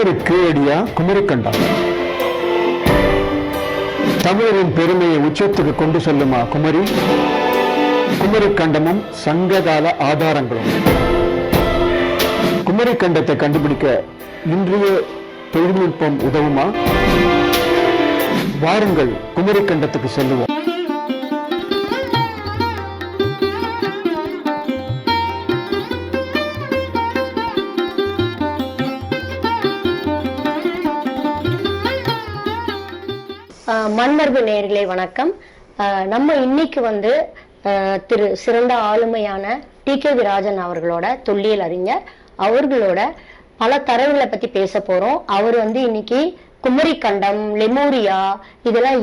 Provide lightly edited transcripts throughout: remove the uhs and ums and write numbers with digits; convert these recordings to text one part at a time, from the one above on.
இன்னொரு கீழடியா குமரிக்கண்டம். தமிழரின் பெருமையை உச்சத்துக்கு கொண்டு செல்லுமா குமரி? குமரிக்கண்டமும் சங்ககால ஆதாரங்களும். குமரிக்கண்டத்தை கண்டுபிடிக்க இன்றைய தொழில்நுட்பம் உதவுமா? வாருங்கள் குமரிக்கண்டத்துக்கு செல்லுவோம். மண்மரபு நேயர்களே வணக்கம். நம்ம இன்னைக்கு திரு சிறந்த ஆளுமையான டி.கே.வி. ராஜன் அவர்களோட தொல்லியல் அறிஞர் அவர்களோட பல தரவுகளை பத்தி பேச போறோம். அவர் இன்னைக்கு குமரிக்கண்டம், லெமூரியா இதெல்லாம்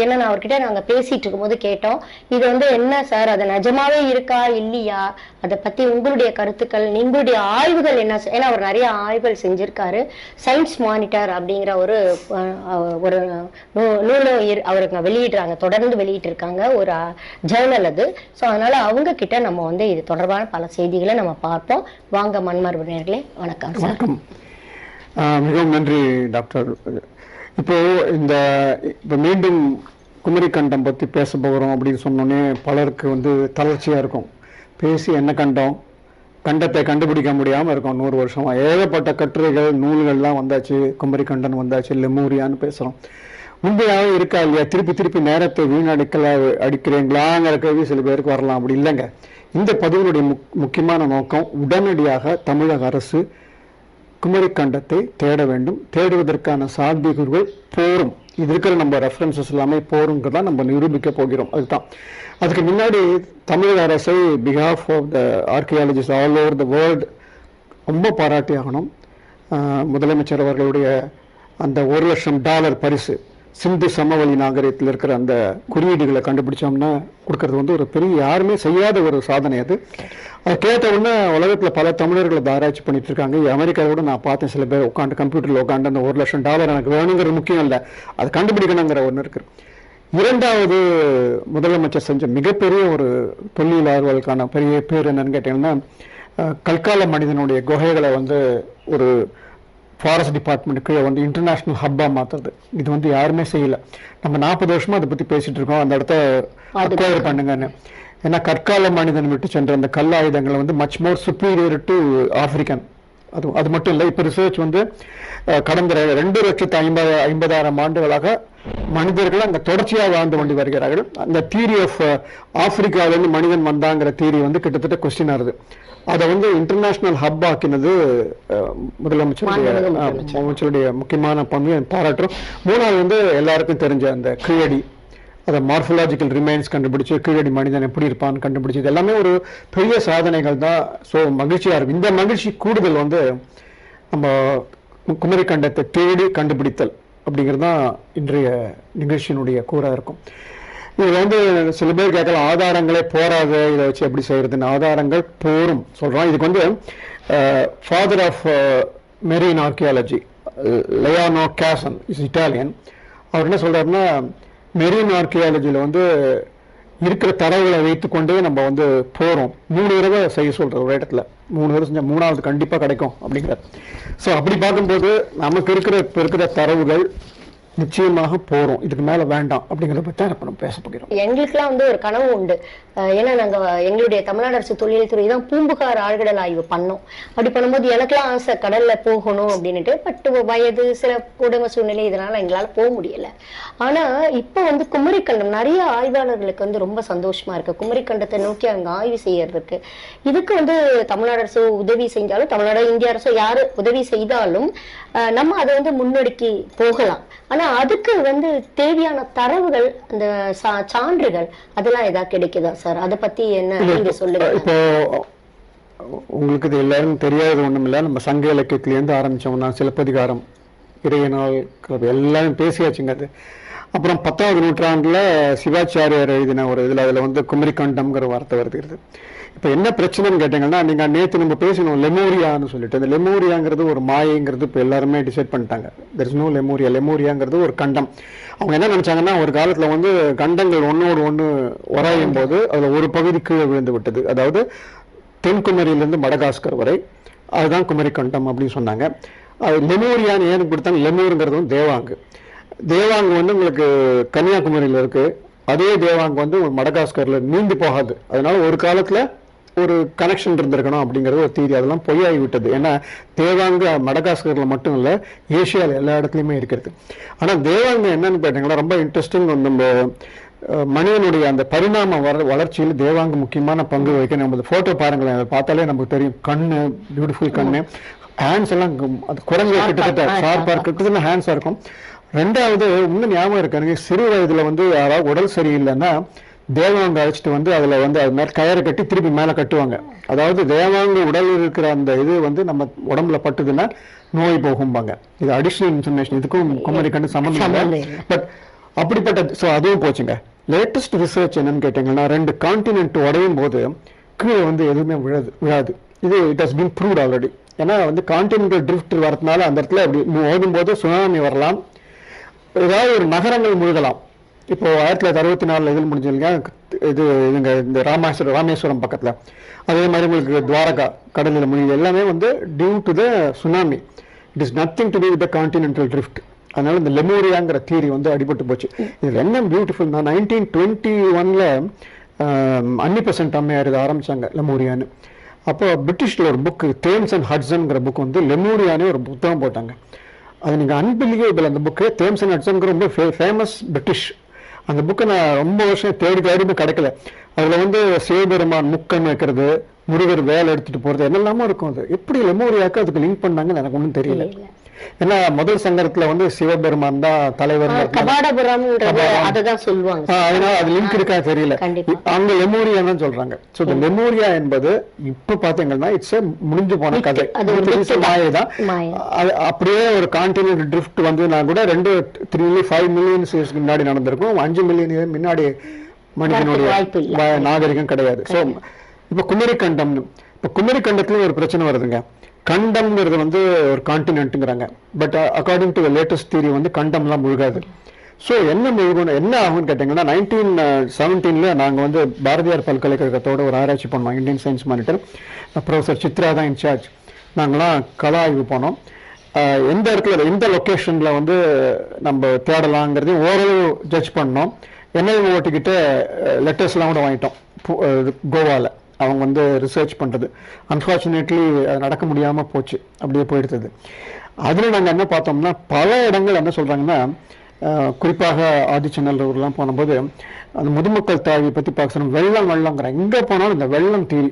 என்ன அவர்கிட்ட நாங்க பேசிட்டு இருக்கும்போது கேட்டோம். இது என்ன சார், அது நிஜமாவே இருக்கா இல்லையா, அதை பத்தி உங்களுடைய கருத்துக்கள், உங்களுடைய ஆய்வுகள் என்ன? ஏன்னா அவர் நிறைய ஆய்வுகள் செஞ்சிருக்காரு. சயின்ஸ் மானிட்டர் அப்படிங்கிற ஒரு நூலை அவருக்கு வெளியிடுறாங்க, தொடர்ந்து வெளியிட்டு இருக்காங்க, ஒரு ஜேர்னல் அது. ஸோ அதனால அவங்க கிட்ட நம்ம இது தொடர்பான பல செய்திகளை நம்ம பார்ப்போம். வாங்க மண்மரபு நேயர்களே, வணக்கம். வணக்கம், மிகவும் நன்றி டாக்டர். இப்போ மீண்டும் குமரிக்கண்டம் பற்றி பேச போகிறோம் அப்படின்னு சொன்னோன்னே பலருக்கு தளர்ச்சியாக இருக்கும். பேசி என்ன கண்டம், கண்டத்தை கண்டுபிடிக்க முடியாமல் இருக்கும். 100 வருஷமா ஏகப்பட்ட கட்டுரைகள், நூல்கள்லாம் வந்தாச்சு. குமரிக்கண்டன் வந்தாச்சு, லெமூரியான்னு பேசுகிறோம். உண்மையாகவே இருக்கா இல்லையா? திருப்பி நேரத்தை அடிக்கிறீங்களாங்கிற கேள்வி சில பேருக்கு வரலாம். அப்படி இல்லைங்க. இந்த பதிவுடைய முக்கியமான நோக்கம், உடனடியாக தமிழக அரசு குமரிக்கண்டத்தை தேட வேண்டும். தேடுவதற்கான சாத்தியக்கூறுகள் போரும். இது இருக்கிற நம்ம ரெஃபரன்சஸ் எல்லாமே போருங்கிறதான் நம்ம நிரூபிக்க போகிறோம். அதுக்கு முன்னாடி தமிழக அரசை behalf of the archaeologist all over the world ரொம்ப பாராட்டி ஆகணும். முதலமைச்சர் அவர்களுடைய அந்த $1,00,000 பரிசு, சிந்து சமவெளி நாகரிகத்தில் இருக்கிற அந்த குறியீடுகளை கண்டுபிடிச்சோம்னா கொடுக்கறது ஒரு பெரிய, யாருமே செய்யாத ஒரு சாதனை. அது கேட்ட உடனே உலகத்தில் பல தமிழர்கள் அதை ஆராய்ச்சி பண்ணிட்டு இருக்காங்க. அமெரிக்காவோட நான் பார்த்தேன், சில பேர் உட்காந்து கம்ப்யூட்டரில் உட்காந்து அந்த $1,00,000 எனக்கு வேணுங்கிறது முக்கியம் இல்லை, அது கண்டுபிடிக்கணுங்கிற ஒன்று இருக்கு. இரண்டாவது, முதலமைச்சர் செஞ்ச மிகப்பெரிய ஒரு தொல்லியல் ஆய்வுகளுக்கான பெரிய பேர் என்னன்னு கேட்டீங்கன்னா, கல்கால மனிதனுடைய குகைகளை ஒரு ஃபாரஸ்ட் டிபார்ட்மெண்ட் கீழே இன்டர்நேஷ்னல் ஹப்பா மாற்றுறது. இது யாருமே செய்யல. நம்ம 40 வருஷமா அதை பற்றி பேசிட்டு இருக்கோம், அந்த இடத்த அக்வயர் பண்ணுங்கன்னு. ஏன்னா கற்கால மனிதன் விட்டு சென்ற அந்த கல் ஆயுதங்களை much more superior to African. அது மட்டும் இல்லை, இப்போ ரிசர்ச் கடந்த 2,50,000 ஆண்டுகளாக மனிதர்கள் அங்கே தொடர்ச்சியாக வாழ்ந்து கொண்டு வருகிறார்கள். அந்த தியரி ஆஃப் ஆப்பிரிக்காவிலேருந்து மனிதன் வந்தாங்கிற தியரி கிட்டத்தட்ட கொஸ்டின் ஆகுது. அதை இன்டர்நேஷனல் ஹப் ஆக்கினது முதலமைச்சருடைய முக்கியமான பங்கு பாராட்டுறோம். மூணாவது எல்லாருக்கும் தெரிஞ்ச அந்த கீழடி, அதை மார்ஃபோலாஜிக்கல் ரிமைன்ஸ் கண்டுபிடிச்சு கீழடி மனிதன் எப்படி இருப்பான்னு கண்டுபிடிச்சது எல்லாமே ஒரு பெரிய சாதனைகள் தான். ஸோ மகிழ்ச்சியாக இருக்கும். இந்த மகிழ்ச்சி கூடுதல் நம்ம குமரிக்கண்டத்தை தேடி கண்டுபிடித்தல் அப்படிங்கிறது தான் இன்றைய நிகழ்ச்சியினுடைய கூறாக இருக்கும். இது சில பேர் கேட்கலாம், ஆதாரங்களே போராது, இதை வச்சு எப்படி செய்யறதுன்னு. ஆதாரங்கள் போரும் சொல்கிறோம். இதுக்கு father of marine archaeology Lionel Casson is Italian. அவர் என்ன சொல்கிறாருன்னா, மெரீன் ஆர்கியாலஜியில் இருக்கிற தரவுகளை வைத்துக்கொண்டே நம்ம போகிறோம். 3 தடவை செய்ய சொல்கிற ஒரு இடத்துல 3 தடவை செஞ்சால் 3வது கண்டிப்பாக கிடைக்கும் அப்படிங்கிறார். ஸோ அப்படி பார்க்கும்போது நமக்கு இருக்கிற தரவுகள் நிச்சயமாக போறோம், இதுக்கு மேல வேண்டாம் அப்படிங்கிறத பற்றி தான் நம்ம பேச போகிறோம். எங்களுக்குலாம் ஒரு கனவு உண்டு. ஏன்னா நாங்க எங்களுடைய தமிழ்நாடு அரசு தொல்லியல் துறை தான் பூம்புகார் ஆழ்கடல் ஆய்வு பண்ணோம். அப்படி பண்ணும்போது எனக்குலாம் ஆசை கடல்ல போகணும் அப்படின்னுட்டு. பட் வயது, சில குடும்ப சூழ்நிலை, இதனால எங்களால போக முடியல. ஆனா இப்போ குமரிக்கண்டம் நிறைய ஆய்வாளர்களுக்கு ரொம்ப சந்தோஷமா இருக்கு. குமரிக்கண்டத்தை நோக்கி அவங்க ஆய்வு செய்யறதுக்கு. இதுக்கு தமிழ்நாடு அரசு உதவி செஞ்சாலும், தமிழ்நாடு இந்திய அரசு யாரு உதவி செய்தாலும் நம்ம அதை முன்னெடுக்கி போகலாம். ஆனா அதுக்கு தேவையான தரவுகள், அந்த சான்றுகள் அதெல்லாம் ஏதாவது கிடைக்குதா சார்? அதை பத்தி என்ன நீங்க சொல்லுங்க. இப்போ உங்களுக்கு இது எல்லாரும் தெரியாதது ஒண்ணும் இல்லை. நம்ம சங்க இலக்கியத்திலேருந்து ஆரம்பிச்சோம்னா சிலப்பதிகாரம், இறையனால் எல்லாரும் பேசியாச்சுங்க. அது அப்புறம் 10வது நூற்றாண்டுல சிவாச்சாரியார் எழுதின ஒரு இதுல அதுல குமரிக்கண்டம்ங்கிற வார்த்தை வருகிறது. இப்போ என்ன பிரச்சனைன்னு கேட்டீங்கன்னா, நீங்க நேற்று நம்ம பேசணும் லெமூரியான்னு சொல்லிட்டு. அந்த லெமூரியாங்கிறது ஒரு மாயைங்கிறது இப்போ எல்லாருமே டிசைட் பண்ணிட்டாங்க. There is no Lemuria. லெமூரியாங்கிறது ஒரு கண்டம். அவங்க என்ன நினைச்சாங்கன்னா, ஒரு காலத்துல கண்டங்கள் ஒன்னோடு ஒன்று உராயும் போது அதுல ஒரு பகுதி கீழே விழுந்து விட்டது. அதாவது தென்குமரியிலிருந்து மடகாஸ்கர் வரை அதுதான் குமரிக்கண்டம் அப்படின்னு சொன்னாங்க. அது லெமூரியான்னு ஏன்னு கொடுத்தாங்க, லெமூருங்கிறது வந்து தேவாங்கு. தேவாங்கு வந்து உங்களுக்கு கன்னியாகுமரியில் இருக்கு. அதே தேவாங்கு வந்து மடகாஸ்கர்ல நீந்து போகாது. அதனால ஒரு காலத்துல ஒரு கனெக்ஷன் இருந்திருக்கணும் அப்படிங்கிறது ஒரு தீரி. அதெல்லாம் பொய்யாகி விட்டது. ஏன்னா தேவாங்கு மடகாஸ்கர்ல மட்டும் இல்ல, ஏசியாவில் எல்லா இடத்துலையுமே இருக்கிறது. ஆனா தேவாங்கு என்னன்னு கேட்டீங்கன்னா ரொம்ப இன்ட்ரெஸ்டிங். நம்ம மனிதனுடைய அந்த பரிணாம வளர்ச்சியில் தேவாங்கு முக்கியமான பங்கு வகிக்க. நம்ம போட்டோ பாருங்களேன், அதை பார்த்தாலே நமக்கு தெரியும். கண்ணு பியூட்டிஃபுல் கண்ணு, ஹேண்ட்ஸ் எல்லாம் அது குரங்கு கிட்டத்தட்ட ஷார்ப்பா கிட்டத்தட்ட ஹேண்ட்ஸா இருக்கும். ரெண்டாவது இன்னும் ஞாபகம் இருக்கு எனக்கு, சிறு வயதுல வந்து யாராவது உடல் சரியில்லைன்னா தேவாங்க அழைச்சிட்டு வந்து அதுல வந்து அது மேல கயிறை கட்டி திருப்பி மேல கட்டுவாங்க. அதாவது தேவாங்க உடல் இருக்கிற அந்த இது வந்து நம்ம உடம்புல பட்டுதுன்னா நோய் போகும்பாங்க. இது அடிஷனல் இன்ஃபர்மேஷன், இதுக்கும் குமரிக்கண்டு சம்பந்தம் இல்லை. பட் அப்படிப்பட்ட அதுவும் போச்சுங்க. லேட்டஸ்ட் ரிசர்ச் என்னன்னு கேட்டீங்கன்னா, 2 கான்டினென்ட் உடையும் போது கீழே வந்து எதுவுமே விழாது. இது it has been proved already. ஏன்னா வந்து கான்டினென்டல் ட்ரிஃப்ட் வரதுனால அந்த இடத்துல அப்படி ஓடும் போது சுனாமி வரலாம், ஏதாவது ஒரு நகரங்கள் முழுகலாம். இப்போ 1964 இதில் முடிஞ்சிருங்க இது இவங்க இந்த ராமேஸ்வரம் பக்கத்துல. அதே மாதிரி உங்களுக்கு துவாரகா கடலில் முடிஞ்சது எல்லாமே வந்து due to the tsunami. It is nothing to do with the continental drift. அதனால இந்த லெமூரியாங்கிற தியரி வந்து அடிபட்டு போச்சு. இது என்ன பியூட்டிஃபுல்னா 1921 அன்னிபெசன்ட் அம்மையார் இதை ஆரம்பிச்சாங்க லெமூரியான்னு. அப்போ பிரிட்டிஷ்ல ஒரு புக் தேம்ஸ் அண்ட் ஹட்சன்ங்கிற புக் வந்து லெமூரியானே ஒரு புத்தகம் போட்டாங்க. அது நீங்கள் அன்பிலியபிள். அந்த புக்கு தேம்ஸ் அண்ட் ஹட்சன்ங்கிற ரொம்ப ஃபேமஸ் பிரிட்டிஷ். அந்த புக்கை நான் ரொம்ப வருஷம் தேடிமே கிடைக்கல. அதில் வந்து சிவபெருமான் முக்கன் வைக்கிறது, முருகர் வேலை எடுத்துட்டு போறது என்னெல்லாமோ இருக்கும். அது எப்படி லெமூரியாக்கு அதுக்கு லிங்க் பண்ணாங்கன்னு எனக்கு ஒன்றும் தெரியல. ஏன்னா முதல் சங்கரத்துல வந்து சிவபெருமான் தான் தலைவர், அதனால அது லிங்க் இருக்கா தெரியல. அங்க லெமூரியா தான் சொல்றாங்க. சோ இந்த லெமூரியா என்பது இப்ப பாத்தீங்கன்னா இட்ஸ் முடிஞ்சு போன கதை, மாயதான். அப்படியே ஒரு கான்டினென்ட் ட்ரிஃப்ட் வந்து நான் கூட 5 மில்லியன் இயர்ஸ்க்கு முன்னாடி நடந்திருக்கும். 5 மில்லியன் முன்னாடி மனிதனுடைய நாகரிகம் கிடையாது. சோ இப்ப குமரிக்கண்டம், இப்ப குமரிக்கண்டத்துல ஒரு பிரச்சனை வருதுங்க. கண்டம்ங்கிறது வந்து ஒரு கான்டினென்ட்ங்கிறாங்க. But according to latest theory வந்து கண்டம்லாம் முழுகாது. ஸோ என்ன முழுகணும் என்ன ஆகும்னு கேட்டிங்கன்னா, 1917 நாங்கள் வந்து பாரதியார் பல்கலைக்கழகத்தோட ஒரு ஆராய்ச்சி பண்ணோம். Indian science monitor professor Chitra தான் இன்சார்ஜ். நாங்களாம் கள ஆய்வு போனோம். எந்த இடத்துல எந்த லொக்கேஷனில் வந்து நம்ம தேடலாங்கிறதையும் ஓரளவு ஜட்ஜ் பண்ணோம். என்ஐஓ கிட்ட லெட்டர்ஸ்லாம் கூட வாங்கிட்டோம். கோவாவில் அவங்க வந்து ரிசர்ச் பண்ணுறது. அன்ஃபார்ச்சுனேட்லி அது நடக்க முடியாமல் போச்சு, அப்படியே போயிடுது. அதில் நாங்கள் என்ன பார்த்தோம்னா, பல இடங்கள் என்ன சொல்கிறாங்கன்னா, குறிப்பாக ஆதிச்சநல்லூர்லாம் போனபோது அந்த முதுமக்கள் தாழியை பற்றி பார்க்குறோம். வெள்ளங்கிறாங்க. எங்கே போனாலும் இந்த வெள்ளம் தீரி.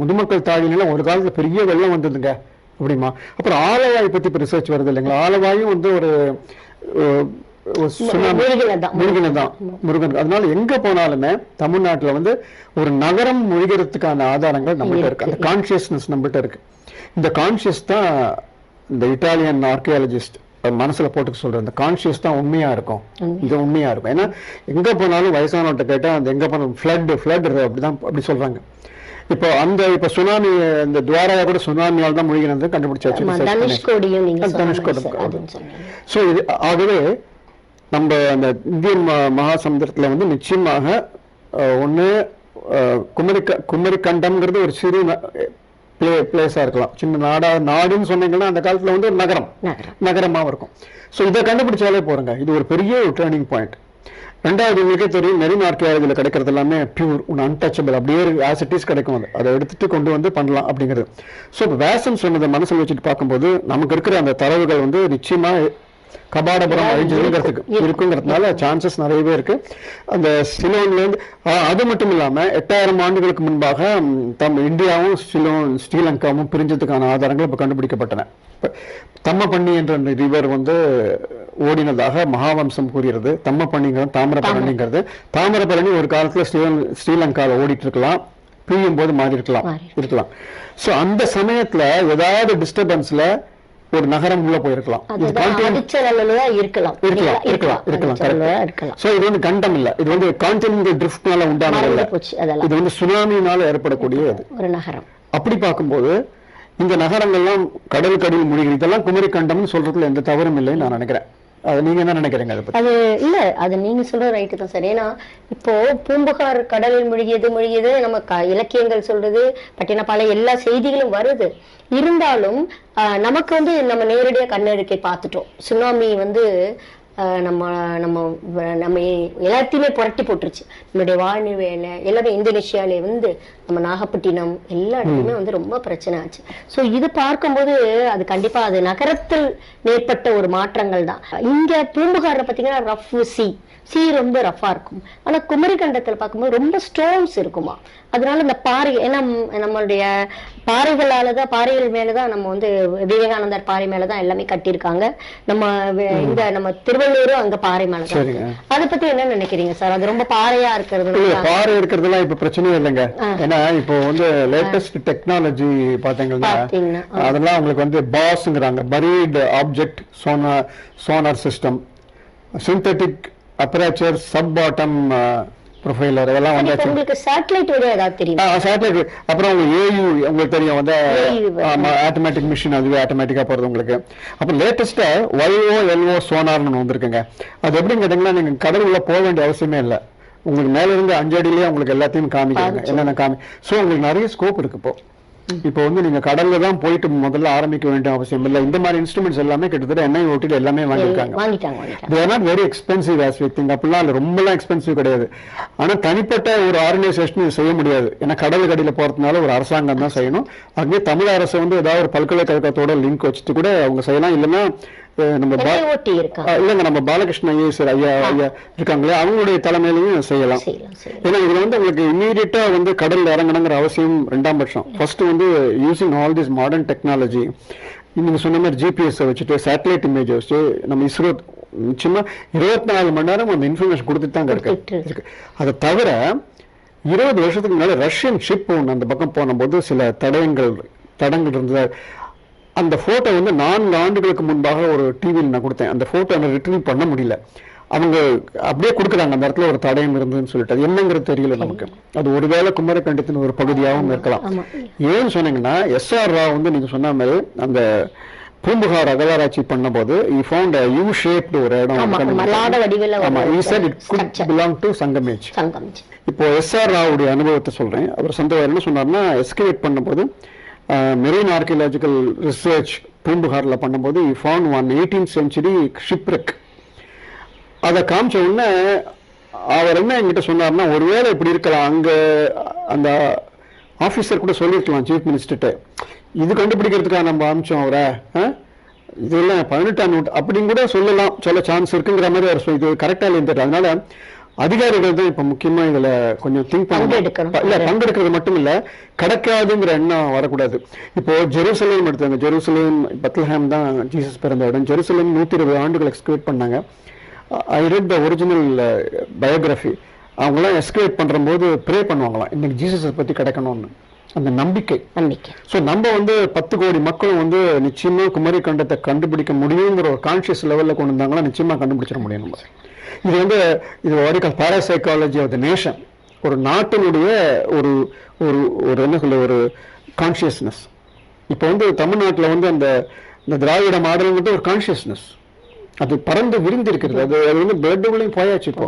முதுமக்கள் தாழினால ஒரு காலத்தில் பெரிய வெள்ளம் வந்ததுங்க அப்படிமா. அப்புறம் ஆலவாயை பற்றி இப்போ ரிசர்ச் வருது இல்லைங்களா. ஆலவாயும் வந்து ஒரு முருகன். அதனால எங்க போனாலுமே தமிழ்நாட்டுல வந்து ஒரு நகரம் முழுகிறதுக்கான ஆதாரங்கள் நம்மகிட்ட இருக்கு. அந்த கான்சியஸ்னஸ் நம்மகிட்ட இருக்கு. இந்த கான்சியஸ் தான் இந்த இட்டாலியன் ஆர்கியாலஜிஸ்ட் மனசுல போட்டு சொல்ற இந்த கான்சியஸ் தான் உண்மையா இருக்கும். இது உண்மையா இருக்கும். ஏன்னா எங்க போனாலும் வயசானவர்கிட்ட கேட்டா அந்த எங்க போனாலும் ஃபிளட் அப்படிதான் அப்படி சொல்றாங்க. இப்போ இப்ப சுனாமி, இந்த துவாரகா கூட சுனாமியால் தான் முழுகினது கண்டுபிடிச்சாச்சு. சோ இது ஆகவே நம்ம அந்த இந்தியன் மகாசமுத்திரத்துல வந்து நிச்சயமாக ஒண்ணு குமரிக்கண்டம்ங்கிறது ஒரு சிறு பிளேஸா இருக்கலாம். சின்ன நாடுன்னு சொன்னீங்கன்னா அந்த காலத்துல வந்து ஒரு நகரமா இருக்கும். ஸோ இதை கண்டுபிடிச்சாலே போறங்க. இது ஒரு பெரிய டேர்னிங் பாயிண்ட். ரெண்டாவது உங்களுக்கே தெரியும், மெரின் ஆர்கியாலஜியில் கிடைக்கிறது எல்லாமே பியூர், அன்டச்சபிள், அப்படியே ஆசிட்டிஸ் கிடைக்கும். அதை எடுத்துட்டு கொண்டு வந்து பண்ணலாம் அப்படிங்கிறது. ஸோ இப்போ வேசன் சொன்னதை மனசில் வச்சுட்டு பார்க்கும்போது நமக்கு இருக்கிற அந்த தரவுகள் வந்து நிச்சயமா கபாடபுரம் அழிஞ்சிருக்கிறதுக்கு இருக்குங்கிறதுனால சான்சஸ் நிறையவே இருக்கு. அந்த சிலோன்ல இருந்து அது மட்டும் இல்லாம 8000 ஆண்டுகளுக்கு முன்பாக இந்தியாவும் ஸ்ரீலங்காவும் பிரிஞ்சதுக்கான ஆதாரங்கள் இப்ப கண்டுபிடிக்கப்பட்டன. தம்மப்பண்ணி என்ற ரிவர் வந்து ஓடினதாக மகாவம்சம் கூறுகிறது. தம்மப்பண்ணிங்கிறது தாமிரபரணிங்கிறது. தாமிரபரணி ஒரு காலத்துல ஸ்ரீலங்காவில் ஓடிட்டு இருக்கலாம், பிரியும் போது மாறி இருக்கலாம். சோ அந்த சமயத்துல ஏதாவது டிஸ்டர்பன்ஸ்ல ஒரு நகரம் உள்ள போயிருக்கலாம். இது வந்து கண்டம் இல்ல, இது வந்து கான்டினென்டல் ட்ரிஃப்ட்னால உண்டானது. இது வந்து சுனாமினால ஏற்படக்கூடிய ஒரு நகரம். அப்படி பார்க்கும்போது இந்த நகரங்கள்லாம் கடலுக்கடியில் மூழ்கி, இதெல்லாம் குமரிக்கண்டம்னு சொல்றதுல எந்த தவறும் இல்லைன்னு நான் நினைக்கிறேன். அது நீங்க என்ன நினைக்கிறீங்க அதை பத்தி? அது இல்ல, அது நீங்க சொல்ற ரைட்டு தான் சார். ஏன்னா இப்போ பூம்புகார் கடலில் மூழ்கியது நம்ம இலக்கியங்கள் சொல்றது, பட்டினப்பாலை எல்லா செய்திகளும் வருது. இருந்தாலும் நமக்கு வந்து நம்ம நேரடியா கண்ணெடுக்கை பார்த்துட்டோம். சுனாமி வந்து நம்ம நம்ம நம்ம எல்லாத்தையுமே புரட்டி போட்டுருச்சு. நம்மளுடைய வாழ்நிலையில எல்லாமே இந்தோனேஷியாலே வந்து நம்ம நாகப்பட்டினம் எல்லா இடத்துலையுமே வந்து ரொம்ப பிரச்சனை ஆச்சு. ஸோ இது பார்க்கும்போது அது கண்டிப்பா அது நகரத்தில் ஏற்பட்ட ஒரு மாற்றங்கள் தான். இங்க பூம்புகார்ல பாத்தீங்கன்னா ரஃப் சி ரொம்ப ரஃபா இருக்கும். ஆனா குமரி கண்டத்துல பார்க்கும்போது ரொம்ப ஸ்டோன்ஸ் இருக்குமா. அதனால இந்த பாறை, ஏன்னா நம்மளுடைய பாறைகளாலதான், பாறைகள் மேலதான் நம்ம வந்து விவேகானந்தர் பாறை மேலதான் எல்லாமே கட்டியிருக்காங்க. நம்ம இந்த நம்ம திருவள்ளூரும் அங்க பாறை மேலதான். அதை பத்தி என்ன நினைக்கிறீங்க சார்? அது ரொம்ப பாறையா இருக்கிறது, பாறை இருக்கிறதுலாம் இப்ப பிரச்சனையே இல்லைங்க. ஏன்னா இப்போ வந்து லேட்டஸ்ட் டெக்னாலஜி பாத்தீங்கன்னா அதெல்லாம் உங்களுக்கு வந்து பாஸ்ங்கிறாங்க, buried object sonar system, synthetic aperture, sub bottom profiler, இதெல்லாம் வந்தாச்சு. உங்களுக்கு சேட்டலைட் வழியா ஏதாவது தெரியும்? சேட்டலைட், அப்புறம் ஏயு உங்களுக்கு தெரியும் வந்து ஆட்டோமேட்டிக் மிஷின், அதுவே ஆட்டோமேட்டிக்கா போறது உங்களுக்கு. அப்புறம் லேட்டஸ்டா YOLO சோனார்னு வந்திருக்குங்க. அது எப்படின்னு கேட்டீங்கன்னா நீங்க கடல் உள்ள போக வேண்டிய அவசியமே இல்லை. உங்களுக்கு மேல இருந்து 5 அடியிலேயே உங்களுக்கு எல்லாத்தையும் காமிக்கிறாங்க, என்னென்ன சோ உங்களுக்கு நிறைய ஸ்கோப் இருக்கு. இப்போ வந்து நீங்க கடல்ல தான் போயிட்டு முதல்ல ஆரம்பிக்க வேண்டிய அவசியம் இல்லை. இந்த மாதிரி இன்ஸ்ட்ருமெண்ட்ஸ் எல்லாமே கிட்டத்தட்ட NIOT எல்லாமே வாங்கியிருக்காங்க. they are not very expensive as we think. அப்படிலாம் ரொம்பலாம் எக்ஸ்பென்சிவ் கிடையாது. ஆனா தனிப்பட்ட ஒரு ஆர்கனைசேஷன் செய்ய முடியாது. ஏன்னா கடல் கடியில போறதுனால ஒரு அரசாங்கம் தான் செய்யணும். அதுவே தமிழ் அரசு வந்து ஏதாவது ஒரு பல்கலைக்கழகத்தோட லிங்க் வச்சுட்டு கூட அவங்க செய்யலாம். இல்லைன்னா நம்ம இல்லைங்க, நம்ம பாலகிருஷ்ண ஐயா இருக்காங்களே, அவங்களுடைய தலைமையிலையும் செய்யலாம். ஏன்னா இதுல வந்து உங்களுக்கு இம்மீடியட்டா வந்து கடல்ல இறங்கணுங்கிற அவசியம் 2ஆம் பட்சம். ஃபர்ஸ்ட் வந்து using all this modern technology, நீங்க சொன்ன மாதிரி GPS வச்சுட்டு, சேட்டலைட் இமேஜ் வச்சுட்டு, நம்ம இஸ்ரோ நிச்சயமா 24 மணி நேரம் அந்த இன்ஃபர்மேஷன் கொடுத்துட்டு தாங்க இருக்கு. அதை தவிர 20 வருஷத்துக்கு முன்னாடி ரஷ்யன் ஷிப் ஒன்று அந்த பக்கம் போனபோது சில தடங்கள் இருந்தது. அந்த போட்டோ வந்து 4 ஆண்டுகளுக்கு முன்பாக ஒரு டிவியில் நான் கொடுத்தேன். அந்த போட்டோ ரிட்ரீவ் பண்ண முடியல. அவங்க அப்படியே கொடுக்குறாங்க, அந்த இடத்துல ஒரு தடயம் இருந்ததுன்னு சொல்லிட்டு. அது என்னங்கிறது தெரியல நமக்கு. அது ஒருவேளை குமரிக்கண்டத்தின் ஒரு பகுதியாகவும் இருக்கலாம். ஏன்னு சொன்னீங்கன்னா SR ராவ் வந்து நீங்க சொன்ன மாதிரி அந்த பூம்புகார் அகழ்வாராய்ச்சி பண்ண போது யூ ஷேப்டு ஒரு இடம், சங்கமேஜ். இப்போ SR ராவுடைய அனுபவத்தை சொல்றேன். அவர் சொந்த என்ன சொன்னார்னா, எஸ்கவேட் பண்ணும்போது மெரீன் ஆர்கியலாஜிக்கல் ரிசர்ச் பூம்புகார்ல பண்ணும்போது found one 18th century shipwreck. அதை காமிச்ச உடனே அவர் என்ன என்கிட்ட சொன்னார்னா, ஒருவேளை இப்படி இருக்கலாம், அங்க அந்த ஆபீசர் கூட சொல்லிருக்கலாம் சீஃப் மினிஸ்டர்கிட்ட, இது கண்டுபிடிக்கிறதுக்காக நம்ம அனுப்பிச்சோம் அவரை, இதெல்லாம் 18ஆம் நூற்றாண்டு அப்படின்னு கூட சொல்ல சான்ஸ் இருக்குங்கிற மாதிரி அவர் இது கரெக்டா இல்லைன்னு. அதனால அதிகாரிகள் தான் இப்ப முக்கியமா இதுல கொஞ்சம் திங்க் பங்கெடுக்கிறது மட்டும் இல்ல, கிடைக்காதுங்கிற எண்ணம் வரக்கூடாது. இப்போ ஜெருசலேம் எடுத்தாங்க. ஜெருசலேம் பெத்லஹேம் தான் ஜீசஸ் பிறந்த இடம். ஜெருசலேம் 120 ஆண்டுகள் எக்ஸ்கவேட் பண்ணாங்க. I read the original biography. அவங்களாம் எக்ஸ்கவேட் பண்ற போது ப்ரே பண்ணுவாங்களாம், இன்னைக்கு ஜீசஸை பத்தி கிடைக்கணும்னு. அந்த நம்பிக்கை. ஸோ நம்ம வந்து 10 கோடி மக்களும் வந்து நிச்சயமா குமரி கண்டத்தை கண்டுபிடிக்க முடியுங்கிற ஒரு கான்சியஸ் லெவல்ல கொண்டு வந்தாங்கன்னா நிச்சயமா கண்டுபிடிச்சிட முடியும். நம்ம இது வந்து இது வரைக்கும் பாராசைக்காலஜி ஆஃப் த நேஷன், ஒரு நாட்டினுடைய ஒரு ஒரு என்ன சொல்ல ஒரு கான்சியஸ்னஸ். இப்போ வந்து தமிழ்நாட்டில் வந்து அந்த திராவிட மாடல்ங்கிறது ஒரு கான்சியஸ்னஸ், அது பறந்து விரிந்து இருக்கிறது. அது வந்து பிளட்டுகளையும் போயாச்சு இப்போ.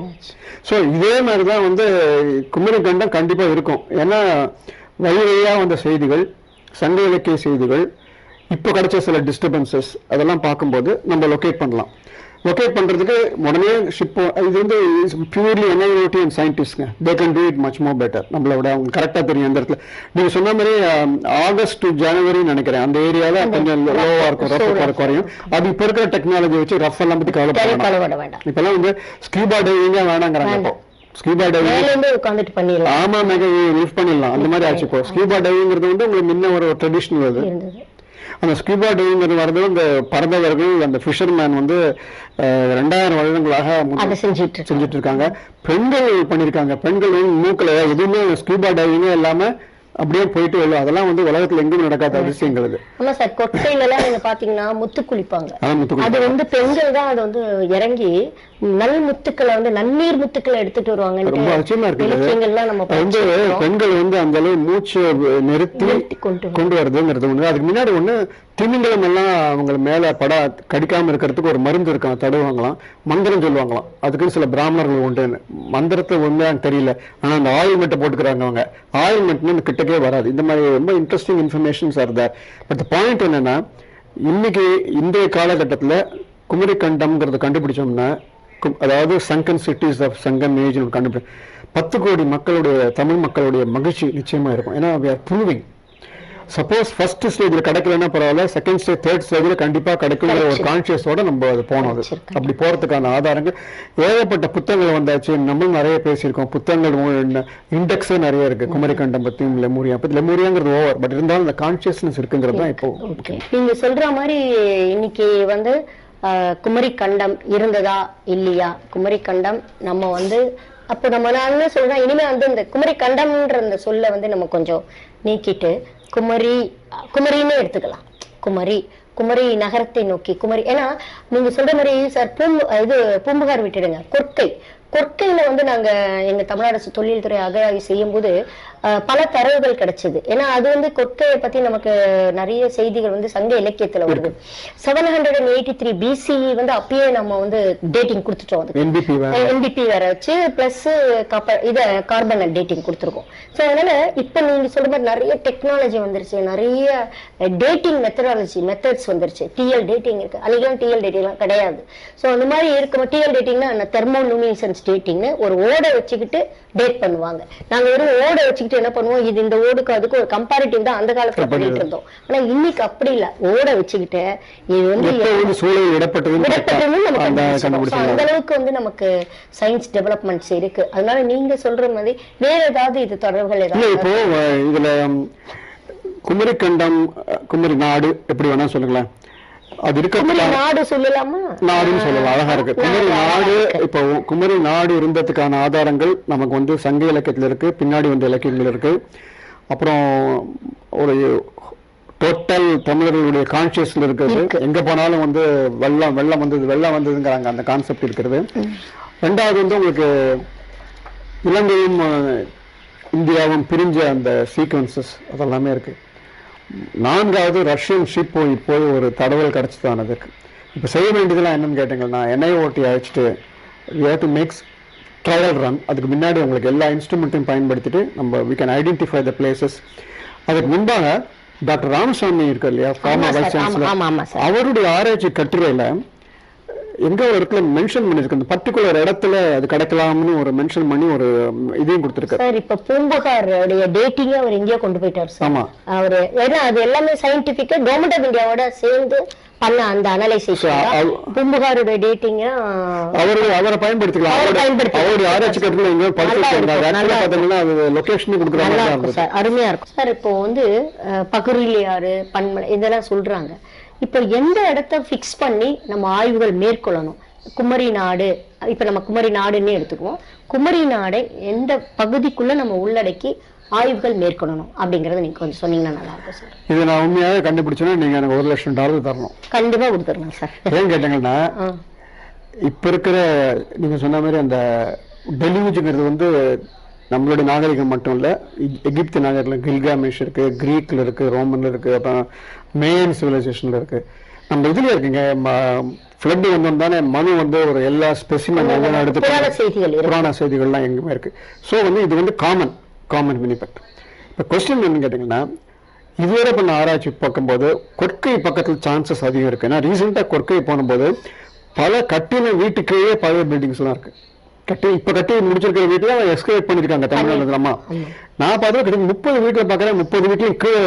ஸோ இதே மாதிரி தான் வந்து குமரி கண்டம் கண்டிப்பா இருக்கும். ஏன்னா வழிவழியா வந்த செய்திகள், சங்க இலக்கிய செய்திகள், இப்போ கிடைச்ச சில டிஸ்டர்பன்சஸ், அதெல்லாம் பார்க்கும்போது நம்ம லொக்கேட் பண்ணலாம். லொக்கேட் பண்றதுக்கு உடனே ஷிப், இது வந்து பியூர்லி NIOT அண்ட் சயின்டிஸ்ட்ங்க, they can do it much more better. நம்மளோட அவங்க கரெக்டா தெரியும் அந்த இடத்துல. நீங்க சொன்ன மாதிரி ஆகஸ்ட் டு ஜனவரி நினைக்கிறேன் அந்த ஏரியால கொஞ்சம் லோவா இருக்கும், ரஃப் குறையும். அது இப்ப இருக்கிற டெக்னாலஜி வச்சு ரஃப் எல்லாம் பத்தி கவலைப்பட வேண்டாம். இப்பெல்லாம் வந்து ஸ்கூபா டைவிங்கா வேணாங்கிறாங்க. ஸ்கூபா டைவிங் ஆமா லிஃப்ட் பண்ணிடலாம், அந்த மாதிரி ஆச்சு. இப்போ ஸ்கூபா டைவிங்கிறது வந்து உங்களுக்கு முன்ன ஒரு ட்ரெடிஷனல் அது. அந்த ஸ்கூபா டைவிங் வரது இந்த பறந்தவர்கள், அந்த ஃபிஷர்மேன் வந்து 2000 வருடங்களாக செஞ்சுட்டு இருக்காங்க. பெண்கள் பண்ணிருக்காங்க. பெண்கள் மூக்கல எதுவுமே ஸ்கூபா டைவிங்கே இல்லாம அப்படியே போயிட்டு வரலாம். அதெல்லாம் வந்து உலகத்துல எங்கேயும் நடக்காத அதிசயங்கள். ஆமா சார், கொட்டையில எல்லாம் நீங்க பாத்தீங்கன்னா முத்து குளிப்பாங்க. அது வந்து பெண்கள் தான் அது வந்து இறங்கி நல் முத்துக்களை வந்து நன்னீர் முத்துக்களை எடுத்துட்டு வருவாங்க. ரொம்ப அவசியமா இருக்கு. பெண்கள் வந்து அந்த அளவு மூச்சு நிறுத்தி கொண்டு வருதுங்கிறது ஒண்ணு. அதுக்கு முன்னாடி ஒண்ணு திமிங்கலம் எல்லாம் அவங்க மேல கடிக்காம இருக்கிறதுக்கு ஒரு மருந்து இருக்கான், தடுவாங்களாம், மந்திரம் சொல்லுவாங்களாம். அதுக்குன்னு சில பிராமணர்கள் உண்டு. மந்திரத்தை உண்மையான்னு தெரியல, ஆனா அந்த ஆயில்மெண்ட்டை போட்டுக்கிறாங்க. அவங்க ஆயில்மெண்ட்னு கிட்டக்கே வராது. இந்த மாதிரி ரொம்ப interesting informations are there. But point என்னன்னா, இன்னைக்கு இன்றைய காலகட்டத்தில் குமரி கண்டம்ங்கிறத கண்டுபிடிச்சோம்னா, அதாவது Sangam cities of Sangam age கண்டுபிடி 10 கோடி மக்களுடைய, தமிழ் மக்களுடைய மகிழ்ச்சி நிச்சயமா இருக்கும். ஏன்னா we are proving. Suppose first ஸ்டேஜில் கிடைக்கலன்னா பரவாயில்ல, செகண்ட் ஸ்டேஜ், தேர்ட் ஸ்டேஜில் கண்டிப்பாக கிடைக்குங்கிற ஒரு கான்சியஸோட நம்ம அது போனோம். அது அப்படி போகிறதுக்கான ஆதாரங்கள் ஏகப்பட்ட புத்தகங்கள் வந்தாச்சு. நம்மளும் நிறைய பேசியிருக்கோம். புத்தகங்கள் இண்டெக்ஸே நிறைய இருக்கு, குமரி கண்டம் பற்றியும் லெமூரியா பற்றி. லெமூரியாங்கிறது ஓவர், பட் இருந்தாலும் அந்த கான்சியஸ்னஸ் இருக்குங்கிறது தான் இப்போ. நீங்க சொல்ற மாதிரி இன்னைக்கு வந்து குமரி கண்டம் இருந்ததா இல்லையா, குமரி கண்டம் நம்ம வந்து அப்போ நம்ம நான் என்ன சொல்றேன், இனிமே வந்து இந்த குமரி கண்டம்ன்ற அந்த சொல்ல வந்து நம்ம கொஞ்சம் நீக்கிட்டு குமரின்னு எடுத்துக்கலாம். குமரி நகரத்தை நோக்கி குமரி. ஏன்னா நீங்க சொல்ற மாதிரி சார் பூம்புகார் விட்டுடுங்க, கொற்கையில வந்து நாங்க எங்க தமிழ்நாடு அரசு தொழில்துறை அகழாய்வு செய்யும் போது பல தரவுகள் கிடைச்சது. ஏன்னா அது வந்து கொற்கையை பத்தி நமக்கு நிறைய செய்திகள் வந்து சங்க இலக்கியத்துல வருது. 783 BCE வந்து அப்பயே நம்ம வந்து டேட்டிங் கொடுத்துட்டோம். NBP வேற வச்சு பிளஸ் கார்பன் டேட்டிங் கொடுத்துருக்கோம். ஸோ அதனால இப்ப நீங்க சொல்ற மாதிரி நிறைய டெக்னாலஜி வந்துருச்சு, நிறைய டேட்டிங் மெத்தட்ஸ் வந்துருச்சு. டிஎல் டேட்டிங் இருக்கு, அன்னைக்கெல்லாம் டிஎல் டேட்டிங்லாம் கிடையாது. ஸோ அந்த மாதிரி இருக்கும். டிஎல் டேட்டிங்னா தெர்மோலுமினசன்ஸ் டேட்டிங்னு ஒரு ஓடை வச்சுக்கிட்டு டேட் பண்ணுவாங்க. நாங்க வெறும் ஓடை வச்சுக்கிட்டு என்ன பண்ணுவோம், இது இந்த ஓடுக்கு அதுக்கு ஒரு கம்பேரிட்டிவ் தான் அந்த காலத்துல பண்ணிட்டு இருந்தோம். ஆனா இன்னைக்கு அப்படி இல்ல, ஓடை வச்சுக்கிட்டு இது வந்து அந்த அளவுக்கு வந்து நமக்கு சயின்ஸ் டெவலப்மெண்ட்ஸ் இருக்கு. அதனால நீங்க சொல்ற மாதிரி வேற ஏதாவது இது தொடர்புகள் ஏதாவது இப்போ இதுல குமரி கண்டம், குமரி நாடு எப்படி வேணா சொல்லுங்களேன், அது நாடு சொல்லலாமா, நாடுன்னு சொல்லலாம், அழகா இருக்கு. குமரி நாடு, இப்போ குமரி நாடு இருந்ததுக்கான ஆதாரங்கள் நமக்கு வந்து சங்க இலக்கியத்துல இருக்கு, பின்னாடி வந்து இலக்கியங்கள் இருக்கு. அப்புறம் ஒரு டோட்டல் தமிழர்களுடைய கான்சியஸ்ல இருக்கிறது. எங்க போனாலும் வந்து வெள்ளம் வந்ததுங்கிறாங்க, அந்த கான்செப்ட் இருக்கிறது. ரெண்டாவது வந்து உங்களுக்கு இலங்கையும் இந்தியாவும் பிரிஞ்ச அந்த சீக்வன்சஸ் அதெல்லாமே இருக்கு. நான்காவது ரஷ்யன் ஷிப் போய் ஒரு தடவல் கிடைச்சதான் அதுக்கு. இப்போ செய்ய வேண்டியதெல்லாம் என்னன்னு கேட்டீங்கன்னா, எண்ணெய் ஓட்டி அழைச்சிட்டு we have to make trial run. அதுக்கு முன்னாடி உங்களுக்கு எல்லா இன்ஸ்ட்ருமெண்ட்டையும் பயன்படுத்திட்டு நம்ம we can identify the places. அதுக்கு முன்பாக டாக்டர் ராமசாமி இருக்கார் இல்லையா, ஃபார்மர் வைஸ் சான்சலர், அவருடைய ஆராய்ச்சி கட்டுரையில எங்க ஒரு இடத்துல மென்ஷன் பண்ணிருக்கு, அந்த பர்டிகுலர் இடத்துல அது கிடைக்கலாம்னு ஒரு மென்ஷன் பண்ணி ஒரு இதையும் கொடுத்திருக்காரு சார். இப்ப பூம்புகாரோட டேட்டிங் அவர் இந்தியா கொண்டு போயிட்டார் சார். ஆமா, அவரு ஏன்னா அது எல்லாமே சயின்டிபிக்கா கவர்மெண்ட் ஆஃப் இந்தியாவோட சேர்ந்து பண்ண அந்த அனலைசேஷன் பூம்புகாரோட டேட்டிங் அவரை பயன்படுத்திக்கலாம். அவருடைய ஆராய்ச்சி கட்டுரையில எங்க படிச்சிருக்காங்க, அது லொகேஷன் கொடுக்குறாங்க சார், அருமையா இருக்கும் சார். இப்போ வந்து பகுரிலியாறு, பன்மலை இதெல்லாம் சொல்றாங்க. இப்போ எந்த இடத்த பிக்ஸ் பண்ணி நம்ம ஆய்வுகள் மேற்கொள்ளணும்? குமரி நாடு, இப்ப நம்ம குமரி நாடுன்னு எடுத்துக்குவோம். குமரி நாடை எந்த பகுதிக்குள்ள நம்ம உள்ளடக்கி ஆய்வுகள் மேற்கொள்ளணும் அப்படிங்கறத நீங்க கொஞ்சம் சொன்னீங்கன்னா நல்லா இருக்கும் சார். இது நான் உண்மையாக கண்டுபிடிச்சேன்னா நீங்க எனக்கு $1,00,000 தரணும். கண்டிப்பா கொடுத்துருங்க சார். ஏன் கேட்டீங்கன்னா, இப்ப இருக்கிற நீங்க சொன்ன மாதிரி அந்த டெலிவிஜுங்கிறது வந்து நம்மளுடைய நாகரிகம் மட்டும் இல்ல, எகிப்து நாகரிகம், கில்காமேஷ் இருக்கு, கிரீக்ல இருக்கு, ரோமன்ல இருக்கு, அப்புறம் மேயன் சிவிலைசேஷன்ல இருக்கு, நம்ம இதுல இருக்குங்க. ஃப்ளட் வந்தோம்தானே மனு வந்து ஒரு எல்லா ஸ்பெசிமென் எல்லாம் எடுத்து புராண செய்திகள்லாம் எங்குமே இருக்கு. ஸோ வந்து இது வந்து காமன் மினிபெக்ட். இப்போ கொஸ்டின் என்னன்னு கேட்டீங்கன்னா, இதுவரை பண்ண ஆராய்ச்சி பார்க்கும்போது கொற்கை பக்கத்தில் சான்சஸ் அதிகம் இருக்கு. ஏன்னா ரீசெண்டாக கொற்கை போனும்போது பல கட்டின வீட்டுக்கே பழைய பில்டிங்ஸ் எல்லாம் இருக்கு. இப்ப கட்டி முடிச்சிருக்கிற வீட்டுல எக்ஸ்கவேட் பண்ணிருக்காங்க தமிழ்நாடு. அம்மா நான் பார்த்தா கிட்ட 30 வீட்டுல பாக்குறேன், 30 வீட்லயும் கீழே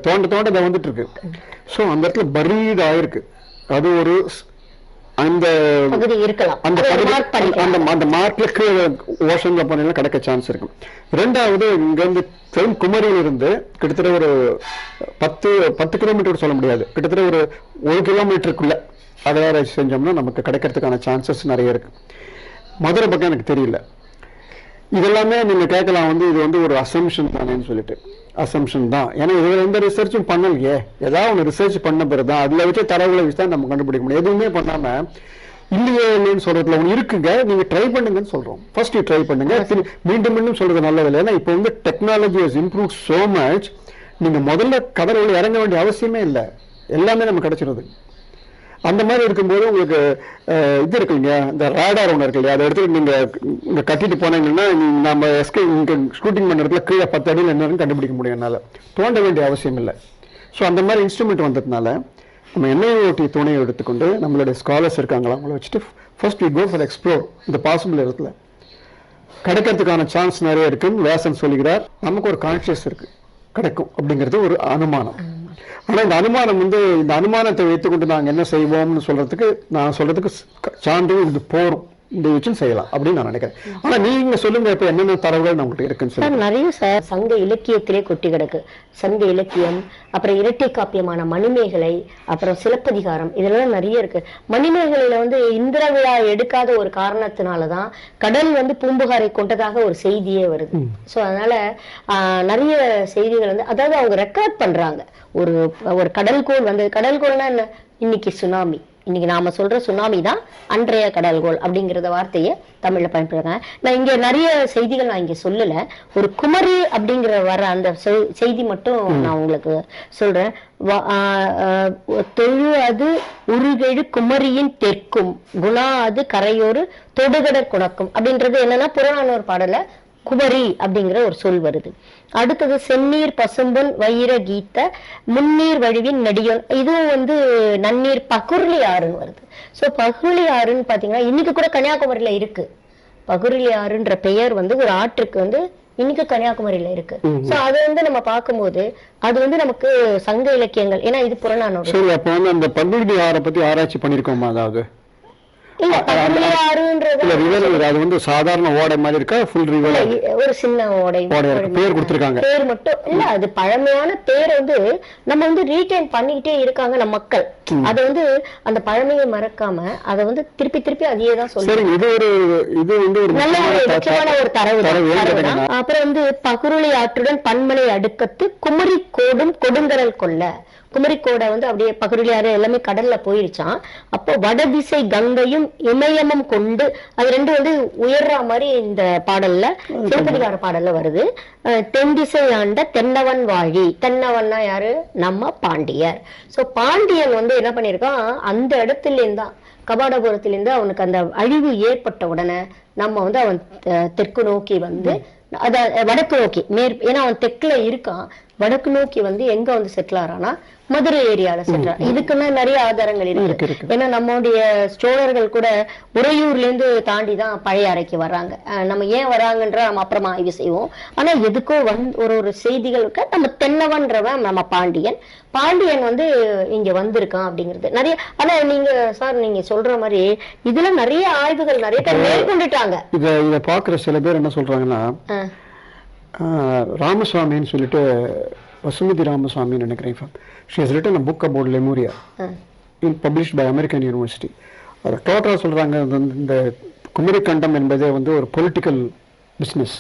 தோண்ட வந்துட்டு இருக்கு. சோ அந்த இடத்துல பரீட் ஆயிருக்கு. அது ஒரு அந்த மார்க்ல கீழே ஓஷன்ல போனா கிடைக்க சான்ஸ் இருக்கு. ரெண்டாவது இங்க இருந்து குமரியில இருந்து கிட்டத்தட்ட ஒரு 10 கிலோமீட்டர் சொல்ல முடியாது, கிட்டத்தட்ட ஒரு 1 கிலோமீட்டருக்குள்ள அகழாராய்ச்சி செஞ்சோம்னா நமக்கு கிடைக்கிறதுக்கான சான்சஸ் நிறைய இருக்கு. மதுரை பக்கம் எனக்கு தெரியல. இதெல்லாமே நீங்க கேட்கலாம் வந்து இது வந்து ஒரு அசம்ஷன் தானேன்னு சொல்லிட்டு. அசம்ஷன் தான், ஏன்னா இதுல எந்த ரிசர்ச்சும் பண்ணலையே. ஏதாவது ஒன்று ரிசர்ச் பண்ண பிறகுதான் அதுல வச்சு தரவுகளை வச்சு தான் நம்ம கண்டுபிடிக்க முடியும். எதுவுமே பண்ணாம இல்லையே இல்லைன்னு சொல்றதுல ஒன்று இருக்குங்க, நீங்க ட்ரை பண்ணுங்கன்னு சொல்றோம். ஃபர்ஸ்ட் ட்ரை பண்ணுங்க, மீண்டும் சொல்றது நல்லதில்லை. ஏன்னா இப்போ வந்து technology has improve so much. நீங்க முதல்ல கடலில் இறங்க வேண்டிய அவசியமே இல்லை. எல்லாமே நமக்கு கிடைச்சிருது. அந்த மாதிரி இருக்கும்போது உங்களுக்கு இது இருக்கு இல்லையா, இந்த ரேடார் ஒன்று இருக்கு இல்லையா, அதை எடுத்து நீங்க இங்க கட்டிட்டு போனீங்கன்னா நம்ம இங்க ஷூட்டிங் பண்ண இடத்துல கீழே 10 அடியில் என்னன்னு கண்டுபிடிக்க முடியும். என்னால் தோண்ட வேண்டிய அவசியம் இல்லை. ஸோ அந்த மாதிரி இன்ஸ்ட்ருமெண்ட் வந்ததுனால நம்ம NIOT துணையை எடுத்துக்கொண்டு நம்மளுடைய ஸ்காலர்ஸ் இருக்காங்களா அவங்கள வச்சுட்டு first we go for explore இந்த பாசிபிள் இடத்துல கிடைக்கிறதுக்கான சான்ஸ் நிறைய இருக்குன்னு வேசன் சொல்லுகிறார். நமக்கு ஒரு கான்ஷியஸ் இருக்கு கிடைக்கும் அப்படிங்கிறது ஒரு அனுமானம். ஆனா இந்த அனுமானம் இந்த அனுமானத்தை வைத்துக்கொண்டு நாங்கள் என்ன செய்வோம்னு சொல்றதுக்கு நான் சொல்றதுக்கு சான்று இது போறோம், இந்த விஷயம் செய்யலாம் அப்படின்னு நான் நினைக்கிறேன். ஆனா நீங்க சொல்லுங்க இப்ப என்னென்ன தரவுகள் நம்மகிட்ட இருக்குன்னு சொல்லி. நிறைய சார் சங்க இலக்கியத்திலே கொட்டி கிடக்கு. சங்க இலக்கியம், அப்புறம் இரட்டை காப்பியமான மணிமேகலை, அப்புறம் சிலப்பதிகாரம், இதெல்லாம் நிறைய இருக்கு. மணிமேகலையில இந்திர விழா எடுக்காத ஒரு காரணத்தினாலதான் கடல் பூம்புகாரை கொண்டதாக ஒரு செய்தியே வருது. சோ அதனால நிறைய செய்திகள் அதாவது அவங்க ரெக்கார்ட் பண்றாங்க. ஒரு கடல்கோள் கடல்கோள்னா என்ன, இன்னைக்கு சுனாமி, இன்னைக்கு நாம சொல்ற சுனாமி தான் அன்றைய கடல்கோள் அப்படிங்கிறத வார்த்தையை தமிழ்ல பயன்படுத்துறாங்க. நான் இங்க நிறைய செய்திகள் நான் இங்க சொல்லல, ஒரு குமரி அப்படிங்கிற வர அந்த செய்தி மட்டும் நான் உங்களுக்கு சொல்றேன். தொழு அது உருகெழு குமரியின் தெற்கும் குணா அது கரையோரு தொடுகடற் குணக்கும் அப்படின்றது என்னன்னா புறநானூறு பாடல குமரி அப்படிங்கிற ஒரு சொல் வருது. அடுத்தது செந்நீர் பசும்பொன் வைர கீத்த முன்னீர் வழிவின் நெடியோன், இதுவும் நன்னீர் பகுர்லி ஆறுன்னு வருது. சோ பகுர்லி ஆறுன்னு பாத்தீங்கன்னா இன்னைக்கு கூட கன்னியாகுமரியில இருக்கு. பகுர்லி ஆறுன்ற பெயர் ஒரு ஆற்றுக்கு இன்னைக்கு கன்னியாகுமரியில இருக்கு. சோ அது நம்ம பார்க்கும்போது அது நமக்கு சங்க இலக்கியங்கள், ஏன்னா இது புறநானூறு. சரி, அப்ப அந்த பகுர்லி ஆறை பத்தி ஆராய்ச்சி பண்ணிருக்கோமா? அதாவது அது சாதாரண ஓடை மாதிரி இருக்கா, ஃபுல் ரிவர்? ஒரு சின்ன ஓடை பேர் கொடுத்திருக்காங்க. பேர் மட்டும் இல்ல, அது பழமையான பேர் நம்ம ரீடைன் பண்ணிக்கிட்டே இருக்காங்க நம்ம மக்கள். அது அந்த பழமையை மறக்காம அதை திருப்பி திருப்பி அதையே தான் சொல்லுவாங்க. இது ஒரு நல்ல முக்கியமான ஒரு தரவு. அப்புறம் பகுருளி ஆற்றுடன் பன்மலை அடுக்கத்து குமரி கோடும் கொடுங்கடல் கொள்ள. குமரிக்கோடை அப்படியே பகுதியாறு எல்லாமே கடல்ல போயிருச்சான். அப்போ வடதிசை கங்கையும் இமயமும் கொண்டு அது ரெண்டு உயர்ற மாதிரி இந்த பாடல்ல சிலப்பதிகார பாடல்ல வருது. தென் திசை ஆண்ட தென்னவன் வாழி, தென்னவன்னா யாரு, நம்ம பாண்டியர். சோ பாண்டியன் என்ன பண்ணிருக்கான், அந்த இடத்துல இருந்தான் கபாடபுரத்திலிருந்து அவனுக்கு அந்த அழிவு ஏற்பட்ட உடனே நம்ம அவன் தெற்கு நோக்கி அத வடக்கு நோக்கி ஏன்னா அவன் தெற்குல இருக்கான், வடக்கு நோக்கி எங்க செட்டில் ஆறானா மதுரை ஏரியால செட்டில். இதுக்குன்னா நிறைய ஆதாரங்கள் இருக்கு. ஏன்னா நம்மளுடைய சோழர்கள் கூட உறையூர்ல இருந்து தாண்டிதான் பழைய அறைக்கு வர்றாங்க. நம்ம ஏன் வராங்கன்ற நம்ம அப்புறமா ஆய்வு செய்வோம். ஆனா எதுக்கோ ஒரு செய்திகளுக்கு நம்ம தென்னவன்றவன் நம்ம பாண்டியன் இங்க வந்திருக்கான் அப்படிங்கிறது நிறைய. ஆனா நீங்க சொல்ற மாதிரி இதுல நிறைய ஆய்வுகள் நிறைய பேர் மேற்கொண்டுட்டாங்க. இத பாக்குற சில பேர் என்ன சொல்றாங்கன்னா, ராமசுவாமின்னு சொல்லிட்டு வசுமதி ராமசுவாமின்னு நினைக்கிறேன். She has written a book about Lemuria, published by American University. அவர் டோட்டலாக சொல்றாங்க இந்த குமரி கண்டம் என்பதே ஒரு பொலிட்டிக்கல் பிஸ்னஸ்,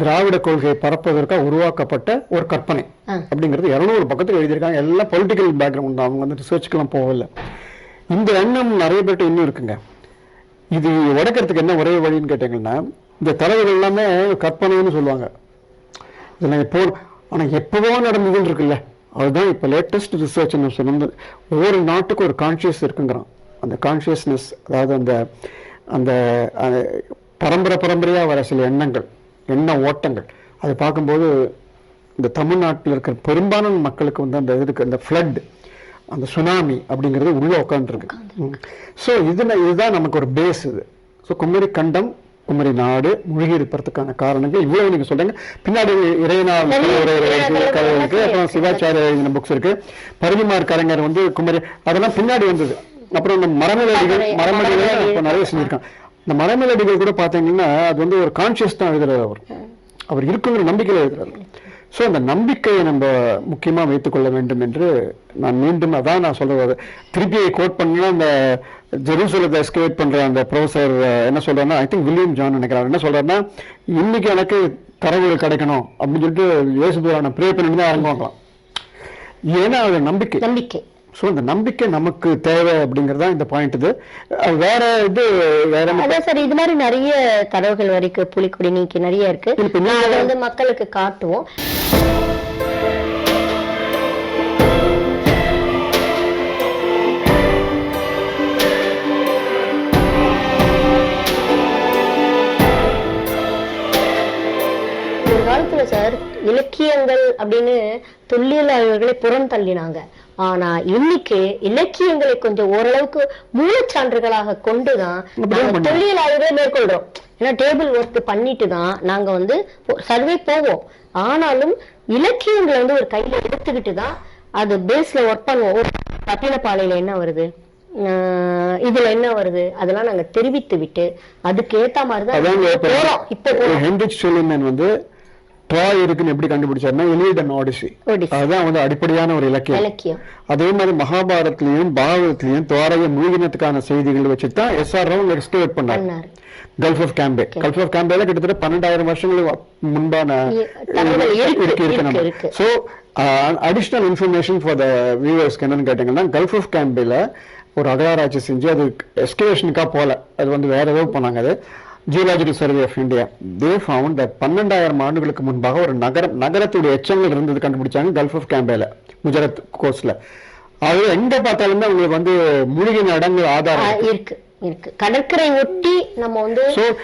திராவிட கொள்கையை பரப்புவதற்காக உருவாக்கப்பட்ட ஒரு கற்பனை அப்படிங்கிறது 200 பக்கத்தில் எழுதியிருக்காங்க. எல்லாம் பொலிட்டிக்கல் பேக்ரவுண்ட் தான், அவங்க ரிசர்ச்சுக்கெல்லாம் போகல. இந்த எண்ணம் நிறைய பேர்ட்ட இன்னும் இருக்குங்க. இது உடைக்கிறதுக்கு என்ன ஒரே வழின்னு கேட்டீங்கன்னா, இந்த தலைவர்கள் எல்லாமே கற்பனைன்னு சொல்லுவாங்க. இதெல்லாம் எப்போ ஆனால் எப்பவோ நடந்ததுன்னு இருக்குல்ல, அதுதான் இப்போ லேட்டஸ்ட் ரிசர்ச் என்ன சொன்ன. ஒவ்வொரு நாட்டுக்கும் ஒரு கான்ஷியஸ் இருக்குங்கிறான். அந்த கான்ஷியஸ்னஸ், அதாவது அந்த பரம்பரையாக வர சில எண்ணங்கள், எண்ண ஓட்டங்கள், அதை பார்க்கும்போது இந்த தமிழ்நாட்டில் இருக்கிற பெரும்பாலான மக்களுக்கு அந்த இதுக்கு அந்த ஃப்ளட், அந்த சுனாமி அப்படிங்கிறது உள்ள உட்காந்துருக்கு. ஸோ இதுதான் நமக்கு ஒரு பேஸ். இது ஸோ குமரி கண்டம், குமரி நாடு மூழ்கி இருப்பதற்கான காரணங்கள் இவ்வளவு நீங்க சொல்றீங்க. பின்னாடி இறையனார் இருக்கு, அப்புறம் சிவாச்சாரிய எழுதின புக்ஸ் இருக்கு, பரிதிமார் கலைஞர் குமரி, அதெல்லாம் பின்னாடி வந்தது. அப்புறம் இந்த மரமேலடிகள் நிறைய செஞ்சிருக்காங்க. இந்த மரமேலடிகள் கூட பாத்தீங்கன்னா அது ஒரு கான்சியஸ் தான் எழுதுறாரு. அவர் இருக்குங்கிற நம்பிக்கையில எழுதுறாரு. ஸோ அந்த நம்பிக்கையை நம்ம முக்கியமாக வைத்துக்கொள்ள வேண்டும் என்று நான் மீண்டும் அதான் நான் சொல்றது. திருப்பியை கோட் பண்ணா அந்த ஜெருசலத்தை எஸ்கலேட் பண்ற அந்த ப்ரொஃபசர் என்ன சொல்றாருன்னா, ஐ திங்க் வில்லியம் ஜான் நினைக்கிறார், என்ன சொல்றாருன்னா, இன்னைக்கு எனக்கு தரவுகள் கிடைக்கணும் அப்படின்னு சொல்லிட்டு இயேசுபிரான ப்ரே பண்ணி தான் இறங்குவாங்களாம். ஏன்னா அது நம்பிக்கை. ஸோ அந்த நம்பிக்கை நமக்கு தேவை அப்படிங்கறதா இந்த பாயிண்ட். இது வேற சார், இது மாதிரி நிறைய தரவுகள் வரைக்கும் புலிக்குடி நீக்கி நிறைய இருக்கு. மக்களுக்கு காட்டுவோம். அப்படின்னு தொல்லியலாளர்களை புறம் தள்ளினாங்க. ஆனா இன்னைக்கு இலக்கியங்களை கொஞ்சம் ஓரளவுக்கு மூலச்சான்றுகளாக கொண்டுதான் நாங்க தொல்லியலாளர்களை மேற்கொள்றோம். ஏன்னா டேபிள் ஒர்க் பண்ணிட்டு தான் நாங்க வந்து சர்வே போவோம். ஆனாலும் இலக்கியங்களை வந்து ஒரு கையில எடுத்துக்கிட்டு தான் அது பேஸ்ல ஒர்க் பண்ணுவோம். பட்டினப்பாளையில என்ன வருது, இதுல என்ன வருது, அதெல்லாம் நாங்க தெரிவித்து விட்டு அதுக்கு ஏத்த மாதிரிதான் போறோம். இப்போ ஹென்ரிச் ஷெலிமன் வந்து ட்ராய் இருக்குன்னு எப்படி கண்டுபிடிச்சாருன்னா எலியட் அண்ட் ஆடிசி, அதுதான் வந்து அடிப்படையான ஒரு இலக்கியம். அதே மாதிரி மகாபாரத்லயும் பாரதத்திலயும் துவாரைய மூழ்கினத்துக்கான செய்திகள் வச்சுதான் SR ராவ் எக்ஸ்பிளைன் பண்ணாரு. Gulf of Cambay, Gulf of கேம்பேல கிட்டத்தட்ட 12,000 வருஷங்களுக்கு முன்பான இருக்கு. So additional information for the வியூவர்ஸ்க்கு என்னன்னு கேட்டீங்கன்னா, கல்ஃப் ஆஃப் கேம்பேல ஒரு அகராராய்ச்சி செஞ்சு அது எஸ்கவேஷனுக்கா போல, அது வந்து வேற ஏதோ போனாங்க. அது geological survey of India, they found that 12,000 ஆண்டுகளுக்கு முன்பாக ஒரு நகரத்துடைய எச்சங்கள் இருந்தது கண்டுபிடிச்சாங்க கல்ஃப் ஆஃப் கேம்பேல, குஜராத் கோஸ்ட்ல. அது எங்க பார்த்தாலுமே உங்களுக்கு வந்து மூழ்கின இடங்கள் ஆதாரம் இருக்கு. கடற்கரை ஒட்டி நம்ம வந்து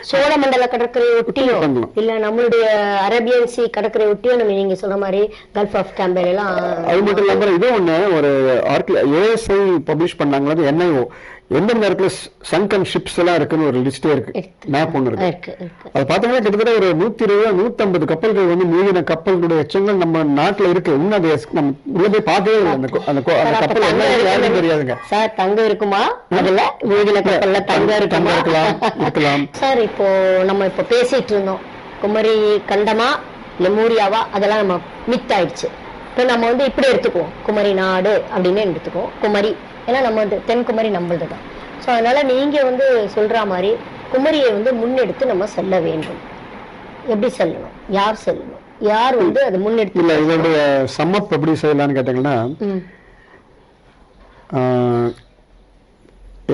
சோழமண்டல கடற்கரை ஒட்டியோ இல்ல நம்மளுடைய அரேபியன் சி கடற்கரை ஒட்டியோ நம்ம நீங்க சொன்ன மாதிரி கல்ஃப் ஆஃப் கேம்பேல எல்லாம். அது மட்டும் இல்லாம இது ஒண்ணு ஒரு ASI பப்ளிஷ் பண்ணாங்க, NIO எந்தெந்த இடத்துல சங்கன் ஷிப்ஸ் எல்லாம் இருக்குன்னு ஒரு லிஸ்டே இருக்கு, மேப் ஒண்ணு இருக்கு. அது பாத்தீங்கன்னா கிட்டத்தட்ட ஒரு 120-150 கப்பல்கள் வந்து மூழ்கின கப்பல்களுடைய எச்சங்கள் நம்ம நாட்டுல இருக்கு. இன்னும் அது நம்ம உள்ள போய் பார்க்கவே இல்லை. அந்த கப்பல் என்ன தெரியாதுங்க சார். தங்கம் இருக்குமா அதுல? மூழ்கின கப்பல்ல தங்கம் இருக்கலாம் சார். இப்போ நம்ம இப்ப பேசிட்டு இருந்தோம் குமரி கண்டமா லெமூரியாவா, அதெல்லாம் நம்ம மித் ஆயிடுச்சு. இப்ப நம்ம வந்து இப்படி எடுத்துக்குவோம், குமரி நாடு அப்படின்னு எடுத்துக்குவோம். குமரி ஏன்னா நம்ம வந்து தென்குமரி நம்மளதுதான். ஸோ அதனால நீங்க வந்து சொல்ற மாதிரி குமரியை வந்து முன்னெடுத்து நம்ம செல்ல வேண்டும். எப்படி செல்லணும், யார் செல்லணும், யார் வந்து அது முன்னெடுத்து? இல்ல இதோடைய சம்மப் எப்படி செய்யலாம்னு கேட்டீங்கன்னா,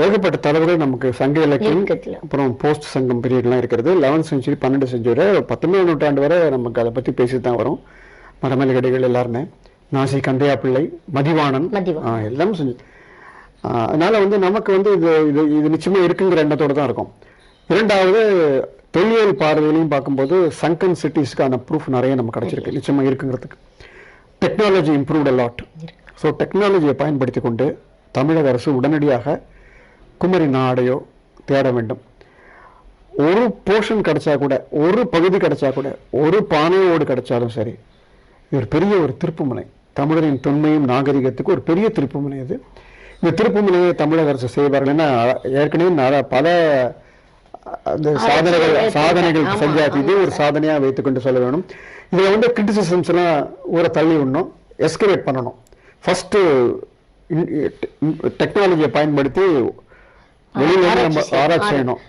ஏகப்பட்ட தரவுகள் நமக்கு சங்க இலக்கியம், அப்புறம் போஸ்ட் சங்கம் பீரியட்லாம் இருக்கிறது. 11th செஞ்சுரி 12th செஞ்சுரி 19ஆம் நூற்றாண்டு வரை நமக்கு அதை பத்தி பேசித்தான் வரும். மரமேல் கடைகள் எல்லாருமே, நாசி கந்தையா பிள்ளை, மதிவாணன் எல்லாம் செஞ்சு. அதனால வந்து நமக்கு வந்து இது நிச்சயமா இருக்குங்கிற எண்ணத்தோட தான் இருக்கும். இரண்டாவது, தொல்லியல் பார்வையிலையும் பார்க்கும்போது சங்கன் சிட்டிஸ்க்கான ப்ரூஃப் நிறைய நமக்கு கிடைச்சிருக்கு, நிச்சயமா இருக்குங்கிறதுக்கு. Technology improved a lot. So டெக்னாலஜியை பயன்படுத்தி கொண்டு தமிழக அரசு உடனடியாக குமரி நாடையோ தேட வேண்டும். ஒரு போர்ஷன் கிடைச்சா கூட, ஒரு பகுதி கிடைச்சா கூட, ஒரு பானையோடு கிடைச்சாலும் சரி, இது ஒரு பெரிய ஒரு திருப்புமுனை, தமிழரின் தொன்மையும் நாகரிகத்துக்கு ஒரு பெரிய திருப்புமுனை. அது இந்த திருப்புமுனையை தமிழக அரசு செய்வார்கள். ஏன்னா ஏற்கனவே பல சாதனைகள் செஞ்சாச்சு, இது ஒரு சாதனையா வைத்துக்கொண்டு சொல்ல வேணும். இதுல வந்து கிரிட்டிசிசம்ஸ் எல்லாம் ஊரை தள்ளி விடணும், எஸ்கலேட் பண்ணணும். ஃபர்ஸ்ட் டெக்னாலஜியை பயன்படுத்தி வெளியில நம்ம ஆராய்ச்சி செய்யணும்.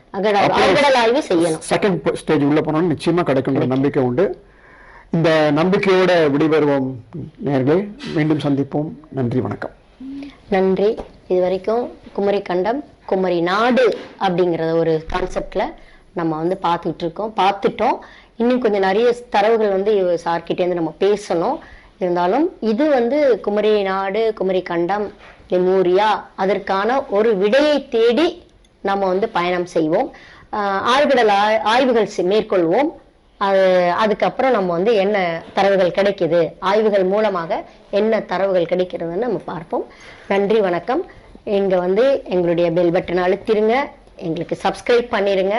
செகண்ட் ஸ்டேஜ் உள்ள போனோம்னு நிச்சயமா கிடைக்குங்கிற நம்பிக்கை உண்டு. இந்த நம்பிக்கையோட விடைபெறுவோம் நேயர்களே. மீண்டும் சந்திப்போம். நன்றி, வணக்கம். நன்றி. இது வரைக்கும் குமரி கண்டம், குமரி நாடு அப்படிங்கிற ஒரு கான்செப்ட்ல நம்ம வந்து பார்த்துட்டோம். இன்னும் கொஞ்சம் நிறைய தரவுகள் வந்து சார்கிட்டேருந்து நம்ம பேசணும். இருந்தாலும் இது வந்து குமரி நாடு, குமரி கண்டம், லெமூரியா, அதற்கான ஒரு விடையை தேடி நம்ம வந்து பயணம் செய்வோம். ஆழ்கடல் ஆய்வுகள் மேற்கொள்வோம். அதுக்கப்புறம் நம்ம வந்து என்ன தரவுகள் கிடைக்குது, ஆய்வுகள் மூலமாக என்ன தரவுகள் கிடைக்கிறதுன்னு நம்ம பார்ப்போம். நன்றி, வணக்கம். இங்க வந்து எங்களுடைய பெல் பட்டன் அழுத்திருங்க, எங்களுக்கு சப்ஸ்கிரைப் பண்ணிருங்க,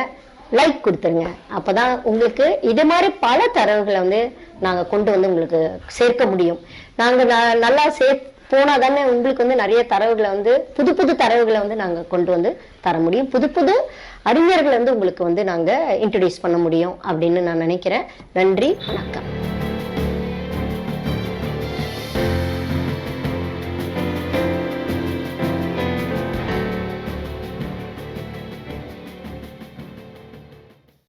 லைக் கொடுத்துருங்க. அப்பதான் உங்களுக்கு இது மாதிரி பல தரவுகளை வந்து நாங்க கொண்டு வந்து உங்களுக்கு சேர்க்க முடியும். நாங்க நல்லா போனா தானே உங்களுக்கு வந்து நிறைய தரவுகளை வந்து புது தரவுகளை வந்து நாங்க கொண்டு வந்து தர முடியும். புது அறிஞர்களை வந்து உங்களுக்கு வந்து நாங்க இன்ட்ரடியூஸ் பண்ண முடியும் அப்படின்னு நான் நினைக்கிறேன். நன்றி, வணக்கம்.